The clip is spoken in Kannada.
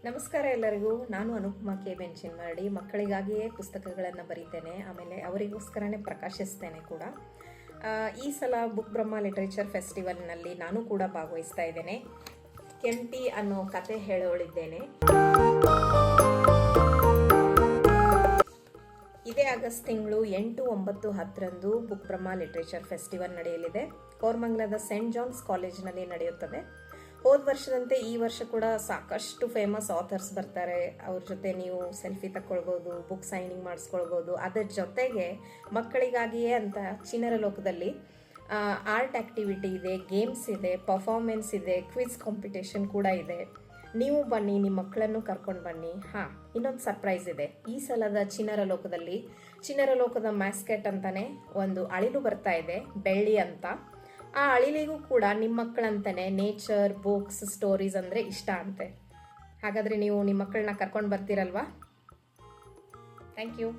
ನಮಸ್ಕಾರ ಎಲ್ಲರಿಗೂ. ನಾನು ಅನುಪಮಾ ಕೆ ಬೆಂಚಿನ್ಮರಡಿ. ಮಕ್ಕಳಿಗಾಗಿಯೇ ಪುಸ್ತಕಗಳನ್ನು ಬರೀತೇನೆ, ಆಮೇಲೆ ಅವರಿಗೋಸ್ಕರನೇ ಪ್ರಕಾಶಿಸ್ತೇನೆ ಕೂಡ. ಈ ಸಲ ಬುಕ್ ಬ್ರಹ್ಮ ಲಿಟ್ರೇಚರ್ ಫೆಸ್ಟಿವಲ್ನಲ್ಲಿ ನಾನು ಕೂಡ ಭಾಗವಹಿಸ್ತಾ ಇದ್ದೇನೆ. ಕೆಂಪಿ ಅನ್ನೋ ಕತೆ ಹೇಳೋಳಿದ್ದೇನೆ. ಇದೇ ಆಗಸ್ಟ್ ತಿಂಗಳು 8, 9, 10ರಂದು ಬುಕ್ ಬ್ರಹ್ಮ ಲಿಟ್ರೇಚರ್ ಫೆಸ್ಟಿವಲ್ ನಡೆಯಲಿದೆ. ಕೋರಮಂಗಲದ ಸೆಂಟ್ ಜಾನ್ಸ್ ಕಾಲೇಜಿನಲ್ಲಿ ನಡೆಯುತ್ತದೆ. ಹೋದ ವರ್ಷದಂತೆ ಈ ವರ್ಷ ಕೂಡ ಸಾಕಷ್ಟು ಫೇಮಸ್ ಆಥರ್ಸ್ ಬರ್ತಾರೆ. ಅವ್ರ ಜೊತೆ ನೀವು ಸೆಲ್ಫಿ ತಕ್ಕೊಳ್ಬೋದು, ಬುಕ್ ಸೈನಿಂಗ್ ಮಾಡಿಸ್ಕೊಳ್ಬೋದು. ಅದರ ಜೊತೆಗೆ ಮಕ್ಕಳಿಗಾಗಿಯೇ ಅಂತ ಚಿಣ್ಣರ ಲೋಕದಲ್ಲಿ ಆರ್ಟ್ ಆ್ಯಕ್ಟಿವಿಟಿ ಇದೆ, ಗೇಮ್ಸ್ ಇದೆ, ಪರ್ಫಾರ್ಮೆನ್ಸ್ ಇದೆ, ಕ್ವಿಜ್ ಕಾಂಪಿಟೇಷನ್ ಕೂಡ ಇದೆ. ನೀವು ಬನ್ನಿ, ನಿಮ್ಮ ಮಕ್ಕಳನ್ನು ಕರ್ಕೊಂಡು ಬನ್ನಿ. ಇನ್ನೊಂದು ಸರ್ಪ್ರೈಸ್ ಇದೆ. ಈ ಸಲದ ಚಿಣ್ಣರ ಲೋಕದ ಮ್ಯಾಸ್ಕೆಟ್ ಅಂತಾನೆ ಒಂದು ಅಳಿಲು ಬರ್ತಾ ಇದೆ, ಬೆಳ್ಳಿ ಅಂತ. ಆ ಅಳಿಲಿಗೂ ಕೂಡ ನಿಮ್ಮ ಮಕ್ಕಳಂತಾನೆ ನೇಚರ್, ಬುಕ್ಸ್, ಸ್ಟೋರೀಸ್ ಅಂದರೆ ಇಷ್ಟ ಅಂತೆ. ಹಾಗಾದರೆ ನೀವು ನಿಮ್ಮ ಮಕ್ಕಳನ್ನ ಕರ್ಕೊಂಡು ಬರ್ತೀರಲ್ವಾ? Thank you.